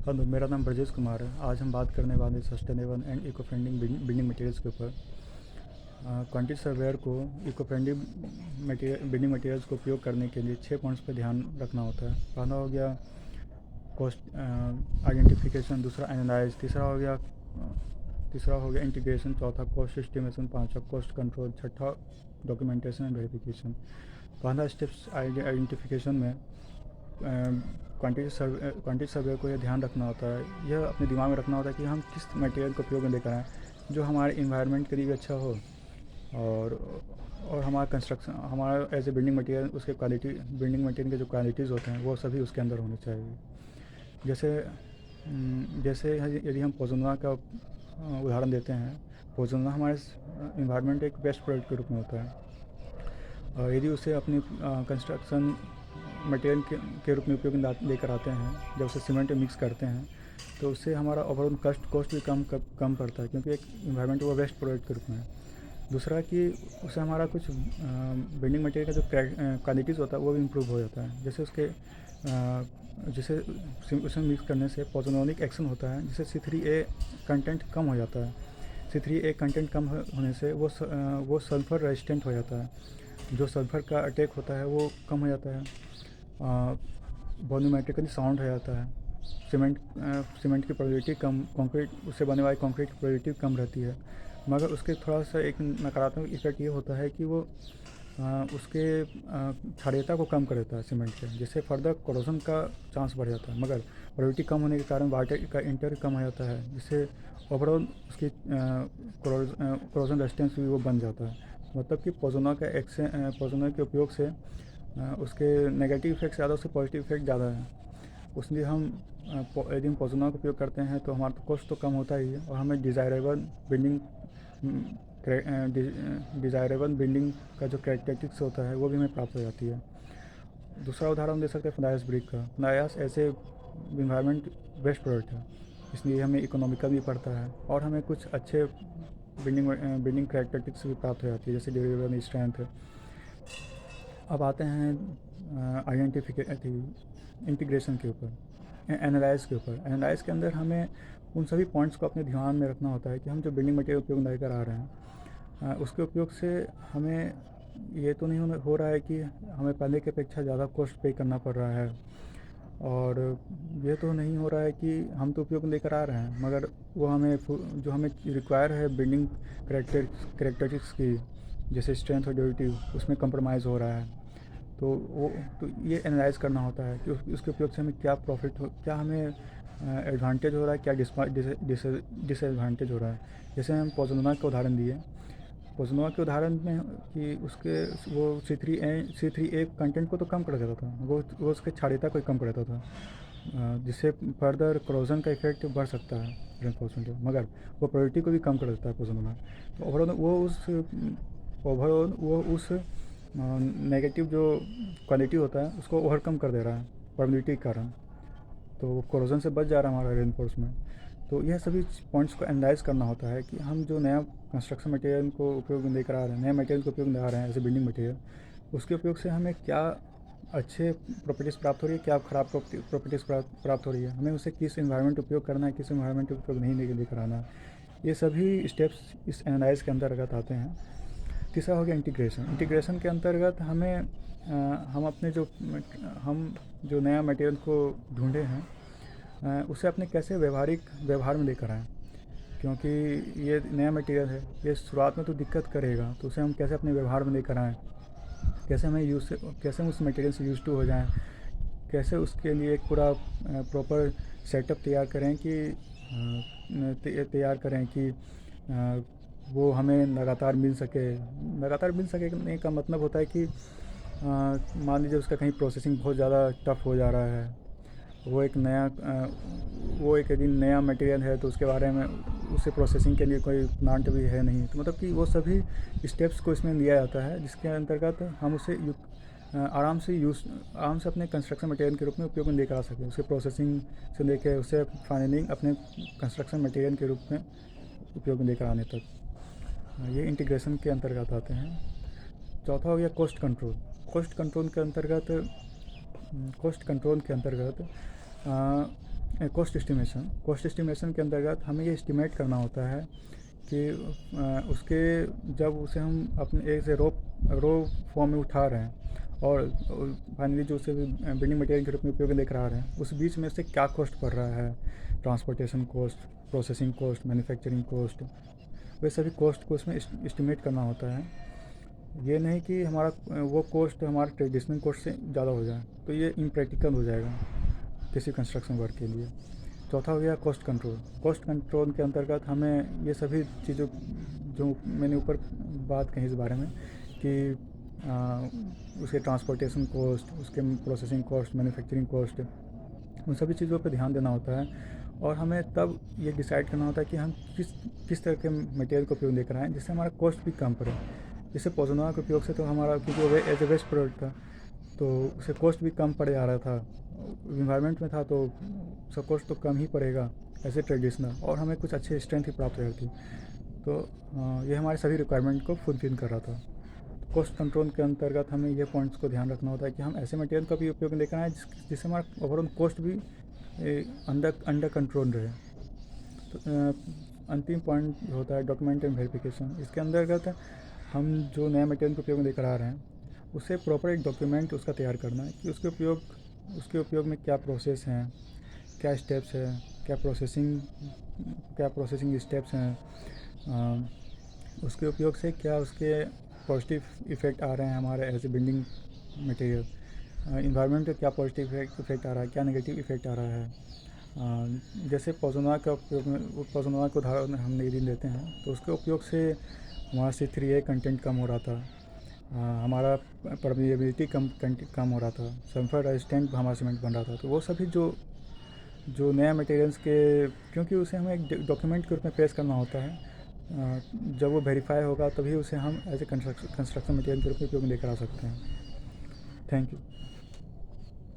Hello, मेरा नाम ब्रजेश कुमार है। आज हम बात करने वाले sustainable and eco friendly building materials के ऊपर। क्वांटिटी सर्वेयर को इको फ्रेंडली बिल्डिंग मटेरियल्स को उपयोग करने के लिए 6 पॉइंट्स पर ध्यान रखना होता है। पहला हो गया कॉस्ट आइडेंटिफिकेशन, दूसरा एनालाइज, तीसरा हो गया इंटीग्रेशन, चौथा कॉस्ट एस्टिमेशन, पांचवा कॉस्ट कंट्रोल, छठा डॉक्यूमेंटेशन एंड वेरिफिकेशन। पहला स्टेप्स आइडेंटिफिकेशन में क्वांटिटी सर्वे को यह ध्यान रखना होता है, यह अपने दिमाग में रखना होता है कि हम किस मटेरियल को उपयोग में लेकर आएँ जो हमारे इन्वायरमेंट के लिए भी अच्छा हो, और हमारा कंस्ट्रक्शन, हमारा एज ए बिल्डिंग मटेरियल, उसके क्वालिटी, बिल्डिंग मटेरियल के जो क्वालिटीज़ होते हैं वो सभी उसके अंदर होने चाहिए। जैसे जैसे यदि हम पोज़ोना का उदाहरण देते हैं, पोज़ोना हमारे इन्वायरमेंट एक वेस्ट प्रोडक्ट के रूप में होता है, और यदि उसे अपनी कंस्ट्रक्शन मटेरियल के रूप में उपयोग में लेकर आते हैं, जब उसे सीमेंट में मिक्स करते हैं तो उससे हमारा ओवरऑल कॉस्ट भी कम पड़ता है, क्योंकि एक इन्वायरमेंट वो वेस्ट प्रोडक्ट के रूप में है। दूसरा कि उससे हमारा कुछ बिल्डिंग मटेरियल का जो क्वालिटीज़ होता है वो भी इम्प्रूव हो जाता है। जैसे जिसे उसमें मिक्स करने से पोज़ोनिक एक्शन होता है, जिससे C3A कंटेंट कम हो जाता है। C3A कंटेंट कम होने से वो सल्फ़र रेजिस्टेंट हो जाता है, जो सल्फ़र का अटैक होता है वो कम हो जाता है। वॉल्यूमेट्रिकली साउंड हो जाता है। सीमेंट की प्रोबेबिलिटी कम, कंक्रीट, उससे बनने वाली कंक्रीट की प्रोबेबिलिटी कम रहती है। मगर उसके थोड़ा सा एक नकारात्मक इफेक्ट ये होता है कि वो उसके क्षारीयता को कम कर देता है सीमेंट के, जिससे फर्दर कोरोजन का चांस बढ़ जाता है। मगर प्रोबेबिलिटी कम होने के कारण वाटर का इंटर कम हो जाता है, जिससे ओवरऑल उसकी कोरोजन रेजिस्टेंस भी वो बन जाता है। मतलब कि पोज़ोना के उपयोग से उसके नेगेटिव इफेक्ट ज़्यादा, उसके पॉजिटिव इफेक्ट ज़्यादा है। उसलिए यदि हम पोज़ोना का उपयोग करते हैं तो हमारा तो कॉस्ट तो कम होता ही है, और हमें डिज़ायरेबल बिल्डिंग का जो कैरेक्टरिस्टिक्स होता है वो भी हमें प्राप्त हो जाती है। दूसरा उदाहरण दे सकते हैं फ्लाई ऐश ब्रिक का। फ्लाई ऐश ऐसे इन्वायरमेंट बेस्ट प्रोडक्ट है, इसलिए हमें इकोनॉमिकल भी पड़ता है, और हमें कुछ अच्छे बिल्डिंग कैरेक्टरिस्टिक्स भी प्राप्त हो जाती है, जैसे ड्यूरेबल, स्ट्रेंथ। अब आते हैं इंटीग्रेशन के ऊपर, एनालाइज के ऊपर। एनालाइज के अंदर हमें उन सभी पॉइंट्स को अपने ध्यान में रखना होता है कि हम जो बिल्डिंग मटेरियल उपयोग लेकर आ रहे हैं, उसके उपयोग से हमें ये तो नहीं हो रहा है कि हमें पहले की अपेक्षा ज़्यादा कॉस्ट पे करना पड़ रहा है, और ये तो नहीं हो रहा है कि हम तो उपयोग लेकर आ रहे हैं मगर वो हमें जो हमें रिक्वायर है बिल्डिंग करेक्टरिस्टिक्स की, जैसे स्ट्रेंथ और ड्यूरेबिलिटी, उसमें कंप्रोमाइज़ हो रहा है। तो ये एनालाइज करना होता है कि उसके उपयोग से हमें क्या प्रॉफिट हो, क्या हमें एडवांटेज हो रहा है, क्या डिसएडवांटेज हो रहा है। जैसे हम पोज़ोना का उदाहरण दिए, पोज़ोना के उदाहरण में कि उसके वो C3A कंटेंट को तो कम कर देता था, वो उसके क्षारीयता को कम कर देता था, जिससे फर्दर कोरोजन का इफेक्ट बढ़ सकता है रेनफोर्समेंट, मगर वो प्रोबेबिलिटी को भी कम कर देता है पोज़ोना। तो ओवरऑल वो उस नेगेटिव जो क्वालिटी होता है उसको ओवरकम कर दे रहा है प्रोबेबिलिटी के कारण, तो कोरोजन से बच जा रहा है हमारा रेनफोर्समेंट। तो यह सभी पॉइंट्स को एनालाइज करना होता है कि हम जो नया कंस्ट्रक्शन मटेरियल को उपयोग में लेकर आ रहे हैं, नए मटेरियल को उपयोग में ला रहे हैं, जैसे बिल्डिंग मटेरियल, उसके उपयोग से हमें क्या अच्छे प्रॉपर्टीज़ प्राप्त हो रही है, क्या ख़राब प्रॉपर्टीज़ प्राप्त हो रही है, हमें उसे किस इन्वायरमेंट उपयोग करना है, किस इन्वायरमेंट उपयोग नहीं लेकर आना है। ये सभी स्टेप्स इस एनालाइज के अंतर्गत आते हैं। तीसरा हो गया इंटीग्रेशन के अंतर्गत हम जो नया मटेरियल को ढूंढे हैं, उसे अपने कैसे व्यवहार में लेकर आएँ, क्योंकि ये नया मटेरियल है, ये शुरुआत में तो दिक्कत करेगा, तो उसे हम कैसे अपने व्यवहार में लेकर आएँ, कैसे हम उस मटेरियल से यूज़ टू हो जाएँ, कैसे उसके लिए एक पूरा प्रॉपर सेटअप तैयार करें कि वो हमें लगातार मिल सके नहीं का मतलब होता है कि मान लीजिए उसका कहीं प्रोसेसिंग बहुत ज़्यादा टफ हो जा रहा है, वो एक यदि नया मटेरियल है तो उसके बारे में उसे प्रोसेसिंग के लिए कोई प्लांट भी है नहीं, तो मतलब कि वो सभी स्टेप्स को इसमें लिया जाता है, जिसके अंतर्गत हम उसे आराम से अपने कंस्ट्रक्शन मटेरियल के रूप में उपयोग में लेकर आ सकें, उसके प्रोसेसिंग से लेकर उसे फाइनलिंग अपने कंस्ट्रक्शन मटेरियल के रूप में उपयोग में लेकर आने तक। ये इंटीग्रेशन के अंतर्गत आते हैं। चौथा हो गया कॉस्ट कंट्रोल। कॉस्ट कंट्रोल के अंतर्गत कॉस्ट एस्टिमेशन के अंतर्गत हमें ये एस्टिमेट करना होता है कि उसके जब उसे हम अपने एक से रो फॉर्म में उठा रहे हैं और फाइनली जो उसे बिल्डिंग मटेरियल के रूप में उपयोग में लेकर आ रहे हैं, उस बीच में से क्या कॉस्ट पड़ रहा है, transportation cost, processing cost, manufacturing cost, वे सभी कॉस्ट को उसमें एस्टिमेट करना होता है। ये नहीं कि हमारा वो कॉस्ट हमारे ट्रेडिशनल कॉस्ट से ज़्यादा हो जाए, तो ये इम्प्रैक्टिकल हो जाएगा किसी कंस्ट्रक्शन वर्क के लिए। चौथा हो गया कॉस्ट कंट्रोल। कॉस्ट कंट्रोल के अंतर्गत हमें ये सभी चीज़ों जो मैंने ऊपर बात कही इस बारे में कि उसके ट्रांसपोर्टेशन कॉस्ट, उसके प्रोसेसिंग कॉस्ट, मैन्युफैक्चरिंग कॉस्ट, उन सभी चीज़ों पर ध्यान देना होता है। और हमें तब ये डिसाइड करना होता है कि हम किस तरह के मटेरियल का उपयोग लेकर आएँ जिससे हमारा कॉस्ट भी कम पड़े। जैसे पोज़ोनोआ के उपयोग से तो हमारा, क्योंकि वो एज ए वेस्ट प्रोडक्ट था, तो उसे कॉस्ट भी कम पड़ जा रहा था, इन्वायरमेंट में था तो उसका कॉस्ट तो कम ही पड़ेगा ऐसे ट्रेडिशनल, और हमें कुछ अच्छी स्ट्रेंथ भी प्राप्त हो जाती। तो ये हमारे सभी रिक्वायरमेंट को फुलफिल कर रहा था। कॉस्ट कंट्रोल के अंतर्गत हमें ये पॉइंट्स को ध्यान रखना होता है कि हम ऐसे मटेरियल का भी उपयोग लेकर आएँ जिससे हमारा ओवरऑल कॉस्ट भी अंडर कंट्रोल रहे। तो अंतिम पॉइंट होता है डॉक्यूमेंट एंड वेरिफिकेशन। इसके अंतर्गत हम जो नए मटेरियल के उपयोग में लेकर आ रहे हैं, उसे प्रॉपर एक डॉक्यूमेंट उसका तैयार करना है कि उसके उपयोग में क्या प्रोसेस हैं, क्या स्टेप्स हैं, क्या प्रोसेसिंग स्टेप्स हैं, उसके उपयोग से क्या उसके पॉजिटिव इफ़ेक्ट आ रहे हैं हमारे as a building material, environment का क्या पॉजिटिव इफ़ेक्ट आ रहा है, क्या नेगेटिव इफ़ेक्ट आ रहा है। जैसे पोज़ोनोआ का उपयोग में, पोज़ोनोआ को उदाहरण हम यदि लेते हैं तो उसके उपयोग से हमारा C3A कंटेंट कम हो रहा था, हमारा परमिएबिलिटी कम हो रहा था, सल्फर रेजिस्टेंट हमारा सीमेंट बन रहा था। तो वो सभी जो नया मटेरियल्स के, क्योंकि उसे हमें एक डॉक्यूमेंट के रूप में पेश करना होता है, जब वो वेरीफाई होगा तभी उसे हम एज ए कंस्ट्रक्शन मटेरियल के रूप में उपयोग में लेकर आ सकते हैं। Thank you.